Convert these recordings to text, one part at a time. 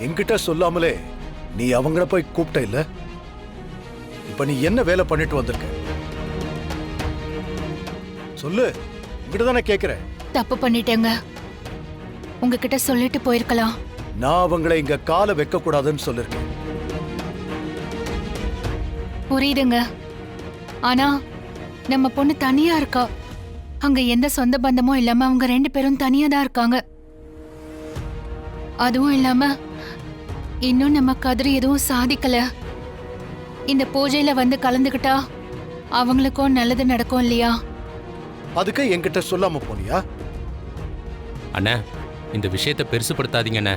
என்கிட்ட சொல்லாமலே நீ அவங்கள போய் கூப்பிட்ட இல்ல? இப்ப நீ என்ன வேலை பண்ணிட்டு வந்திருக்க? சொல்லு, உங்ககிட்ட தானே கேக்குறேன். தப்பு பண்ணிட்டேங்க. உங்ககிட்ட சொல்லிட்டு போயிருக்கலாம். நான் அவங்கள இங்க காலை வைக்க கூடாதுன்னு சொல்லிருக்கேன். புரியுதுங்க. ஆனா நம்ம பொண்ணு தனியா இருக்கா. அங்க எந்த சொந்த பந்தமும் இல்லாம அவங்க 2 பேரும் தனியா தான் இருக்காங்க. அதுவும் இல்லாம இன்னும் நம்ம கதிரி எதுவும் சாதிக்கல. இந்த பூஜையில வந்து கலந்துக்கிட்டா அவங்களுக்கும் நல்லது நடக்கும் இல்லையா? அதுக்கு என்கிட்ட சொல்லாம போனியா? அண்ணா, இந்த விஷயத்தை பெருசுப்படுத்தாதீங்க அண்ணா.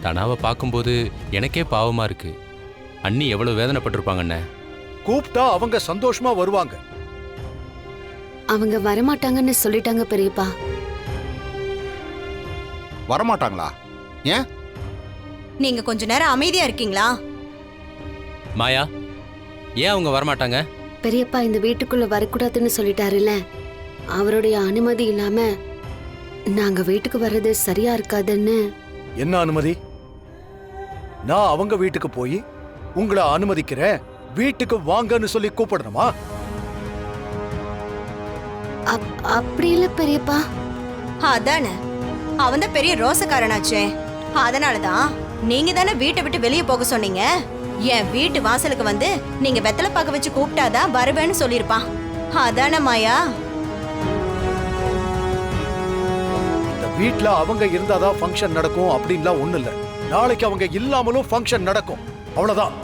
தனாவை பார்க்கும்போது எனக்கே பாவமா இருக்கு. அண்ணி எவ்வளவு வேதனைப்பட்டிருப்பாங்க அண்ணா. கூப்பிட்டா அவங்க சந்தோஷமா வருவாங்க. அவங்க வரமாட்டாங்கன்னு சொல்லிட்டாங்க பெரியப்பா. வரமாட்டாங்களா? ஏன்? நீங்க கொஞ்ச நேரம் அமைதியா இருக்கீங்களா? மாயா, ஏன் அவங்க வரமாட்டாங்க? பெரியப்பா இந்த வீட்டுக்குள்ள வரக்கூடாதுன்னு சொல்லிட்டாருல்ல. அவருடைய அனுமதி இல்லாம நாங்க வீட்டுக்கு வர்றது சரியா இருக்காதுன்னு. என்ன அனுமதி? நான் அவங்க வீட்டுக்கு போய் உங்களை அனுமதிக்கிறேன், வீட்டுக்கு வாங்கன்னு சொல்லி கூப்பிடணுமா? அப்படி இல்ல பெரியப்பா. அதானே, அவன் தான் பெரிய ரோசக்காரனாச்சே. அதனாலதான் நீங்க தானே வீட்டை விட்டு வெளியே போக சொன்னீங்க. என் வீட்டு வாசலுக்கு வந்து நீங்க வெத்தலை பாக்க வச்சு கூப்பிட்டாதான் வருவேன்னு சொல்லிருப்பான். அதானே மாயா? இந்த வீட்ல அவங்க இருந்தாதான் ஃபங்க்ஷன் நடக்கும் அப்படின்லாம் ஒண்ணு இல்ல. நாளைக்கு அவங்க இல்லாமலும் ஃபங்க்ஷன் நடக்கும், அவ்வளவுதான்.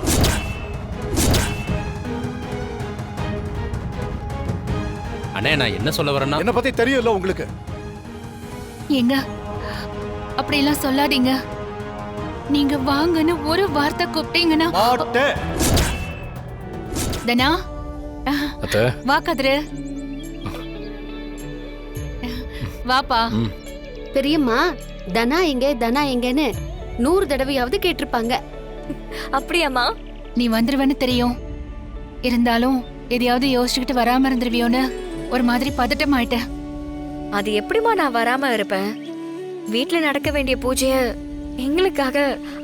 அண்ணே, நான் என்ன சொல்ல வரேன்னா, என்ன பத்தி தெரியும்ல உங்களுக்கு. ஏங்க அப்படியெல்லாம் சொல்லாதீங்க. நீங்க வாங்கன்னு ஒரு வார்த்தை கூப்பிட்டீங்கன்னா மாட்டேன். தனா, அத்தை, வா கதிரு, வாப்பா. பெரியம்மா தனா எங்க தனா எங்கன்னு 100 தடவையாவது கேட்டிருப்பாங்க. அப்படியாம்மா? நீ வந்துருவேன்னு தெரியும். இருந்தாலும் எதையாவது யோசிச்சுக்கிட்டு வராம இருந்துருவியோன்னு ஒரு மாதிரி பதட்டம் ஆயிட்டேன். அது எப்படிமா நான் வராம இருப்பேன்? வீட்ல நடக்க வேண்டிய பூஜைய எங்களுக்காக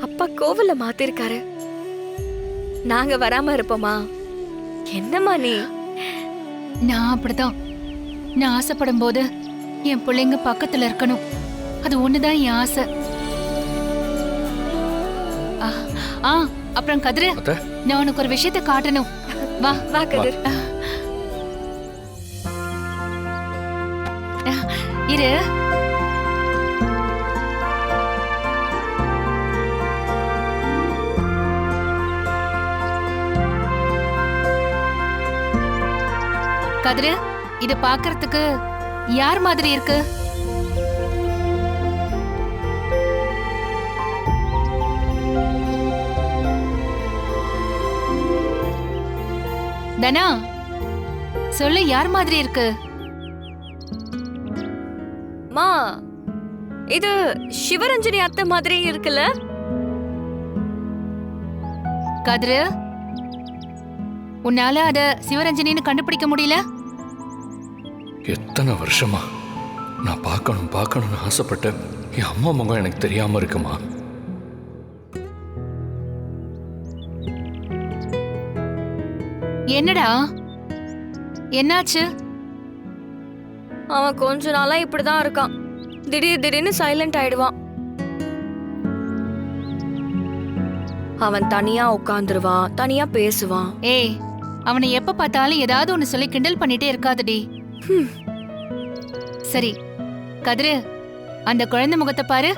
அப்பா கோவில்ல மாத்திருக்காரு. நாங்க வராம இருப்போமா? என்னம்மா நீ? நான் அப்படிதான். நான் ஆசைப்படும் போது என் பிள்ளைங்க பக்கத்துல இருக்கணும். அது ஒண்ணுதான் என் ஆசை. அப்புறம் கதிரு, அத்தை. நான் உனக்கு ஒரு விஷயத்தை காட்டணும். வா வா கதிர். இரு. கதிரு, இது பார்க்கிறதுக்கு யார் மாதிரி இருக்கு? தனா, சொல்லு, யார் மாதிரி இருக்கு? மா, இது சிவரஞ்சனி அத்தை மாதிரி இருக்குல்ல? கதிரு, உன்னால அத சிவரஞ்சனின்னு கண்டுபிடிக்க முடியல? எத்தனை வருஷமா நான் பார்க்கணும்னு ஆசைப்பட்ட என் அம்மா முகம் எனக்கு தெரியாம இருக்குமா? என்னடா, என்னாச்சு? அவன் கொஞ்ச நாளா இப்படிதான் இருக்கான். திடீர்னு சைலண்ட் ஆயிடுவான். அவன் தனியா உட்கார்ந்துருவான், தனியா பேசுவான். ஏய், அவனை எப்ப பார்த்தாலும் ஏதாவது ஒன்னு சொல்லி கிண்டல் பண்ணிட்டே இருக்காதடி. சரி கதிரு, அந்த குழந்தை முகத்தை பாரு.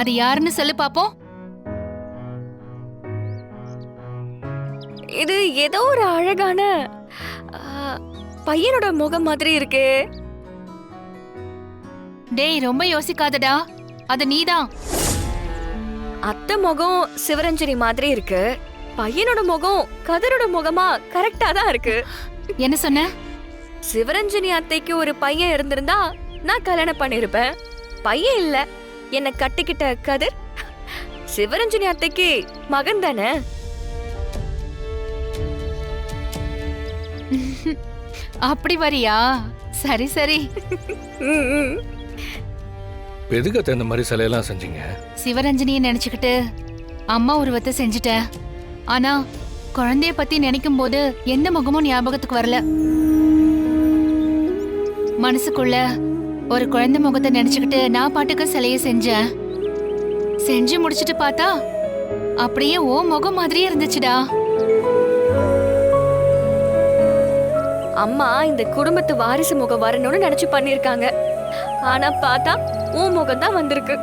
அது யாருன்னு சொல்லு பாப்போம். இது ஏதோ ஒரு அழகான பையனோட முகம் மாதிரி இருக்கு. டேய், ரொம்ப யோசிக்காதடா, அது நீதான். அத்தை முகம் சிவரஞ்சனி மாதிரி இருக்கு. பையனோட முகம் கதிரோட முகமா கரெக்டா தான் இருக்கு. என்ன சொன்ன? சிவரஞ்சனி அத்தைக்கு ஒரு பையன் இருந்திருந்தா நான் கல்யாணம் பண்ணிருப்பேன். பையன் இல்ல, என்ன கட்டிக்கிட்ட கதிர் சிவரஞ்சனி அத்தைக்கு மகன் தானே. அப்படி வரியா? சரி சரி. எதுக்கு இந்த மாதிரி சிலையெல்லாம் செஞ்சீங்க? சிவரஞ்சனியை நினைச்சுக்கிட்டு அம்மா உருவத்தை செஞ்சுட்டேன். ஆனா குழந்தைய பத்தி நினைக்கும் போது எந்த முகமும் ஞாபகத்துக்கு வரல. மனசுக்குள்ள ஒரு குழந்தை முகத்தை நினைச்சுக்கிட்டு நான் பாட்டுக்கு சிலைய செஞ்சேன். செஞ்சு முடிச்சிட்டு பார்த்தா அப்படியே ஓ முகம் மாதிரியே இருந்துச்சுடா. அம்மா இந்த குடும்பத்து வாரிசு முகம் வரணும்னு நினைச்சு பண்ணிருக்காங்க. ஆனா பார்த்தா உன் முகம் தான் வந்திருக்கு.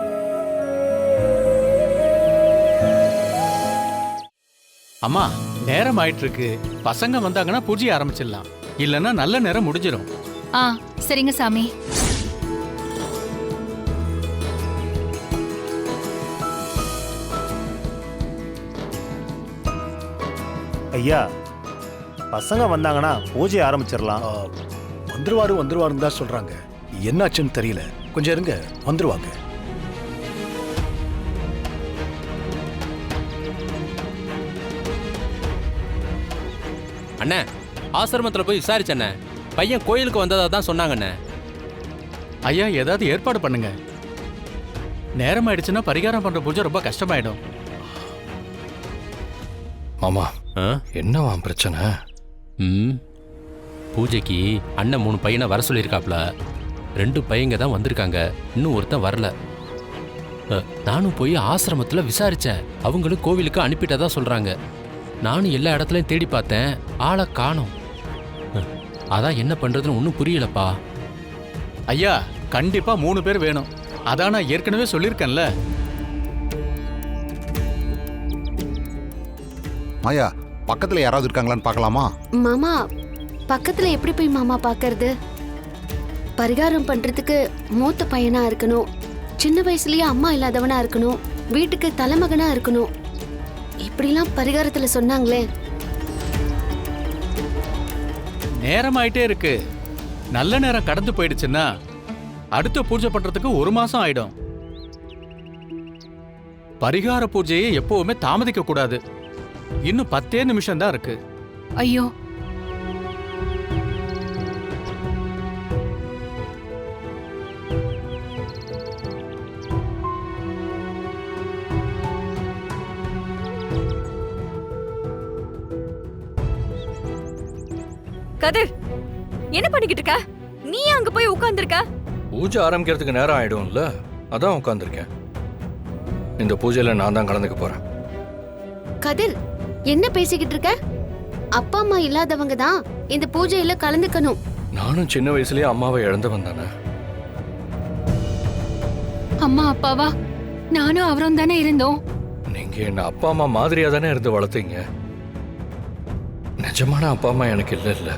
அம்மா, நேரம் ஆயிட்டு இருக்கு. பசங்க வந்தாங்கன்னா பூஜை ஆரம்பிச்சிடலாம். இல்லைன்னா நல்ல நேரம் முடிஞ்சிடும். ஆ சரிங்க சாமி. ஐயா, பசங்க வந்தாங்கன்னா பூஜை ஆரம்பிச்சிடலாம். வந்துருவாருன்னு தான் சொல்றாங்க. என்னாச்சுன்னு தெரியல. கொஞ்சம் இருங்க, வந்துருவாங்க. அண்ணே, ஆசிரமத்தில் போய் விசாரிச்சண்ணே. பையன் கோயிலுக்கு வந்ததா தான் சொன்னாங்கண்ணே. ஐயா, ஏதாவது ஏற்பாடு பண்ணுங்க. நேரம் ஆயிடுச்சுன்னா பரிகாரம் பண்ற பூஜை ரொம்ப கஷ்டமாயிடும். மாமா, ஆ? என்னவா பிரச்சனை? பூஜைக்கு அண்ணன் 3 பையனை வர சொல்லியிருக்காப்ல. 2 பையங்க தான் வந்திருக்காங்க, இன்னும் ஒருத்தன் வரல. நானும் போய் ஆசிரமத்தில் விசாரித்தேன். அவங்களும் கோவிலுக்கு அனுப்பிட்டதா சொல்கிறாங்க. நானும் எல்லா இடத்துலையும் தேடி பார்த்தேன், ஆளை காணோம். அதான் என்ன பண்ணுறதுன்னு ஒன்றும் புரியலப்பா. ஐயா, கண்டிப்பா 3 பேர் வேணும். அதான் நான் ஏற்கனவே சொல்லியிருக்கேன்ல. மாயா, பக்கத்துல யாராவது இருக்காங்களான்னு பார்க்கலாமா? மாமா, பக்கத்துல எப்படி போய் மாமா பாக்குறது? பரிகாரம் பண்றதுக்கு மூத்த பையனா இருக்கணும், சின்ன வயசுலயே அம்மா இல்லாதவனா இருக்கணும், வீட்டுக்கு தலைமகனா இருக்கணும். இப்படிலாம் பரிகாரத்துல சொன்னாங்களே. நேரம் ஆயிட்டே இருக்கு. நல்ல நேரம் கடந்து போயிடுச்சுன்னா அடுத்த பூஜை பண்றதுக்கு 1 மாசம் ஆயிடும். பரிகார பூஜையை எப்பவுமே தாமதிக்க கூடாது. இன்னும் 10 நிமிஷம் தான் இருக்கு. ஐயோ, கதிர், என்ன பண்ணிக்கிட்டு இருக்க? நீ அங்க போய் உட்கார்ந்திருக்க? பூஜை ஆரம்பிக்கிறதுக்கு நேரம் ஆயிடும்ல, அதான் உட்காந்துருக்கேன். இந்த பூஜையில நான் தான் கலந்துக்க போறேன். கதிர், என்ன பேசிக்கிட்டு இருக்க? அப்பா அம்மா இல்லாதவங்க தான் இந்த பூஜையில கலந்துக்கணும். நானும் சின்ன வயசுலயே அம்மாவை இழந்தவன் தானே. அம்மா அப்பாவா? நானும் அவரும் தானே இருந்தோம். நீங்க என்ன அப்பா அம்மா மாதிரியா தானே இருந்து வளர்த்தீங்க. நிஜமான அப்பா அம்மா எனக்கு இல்ல.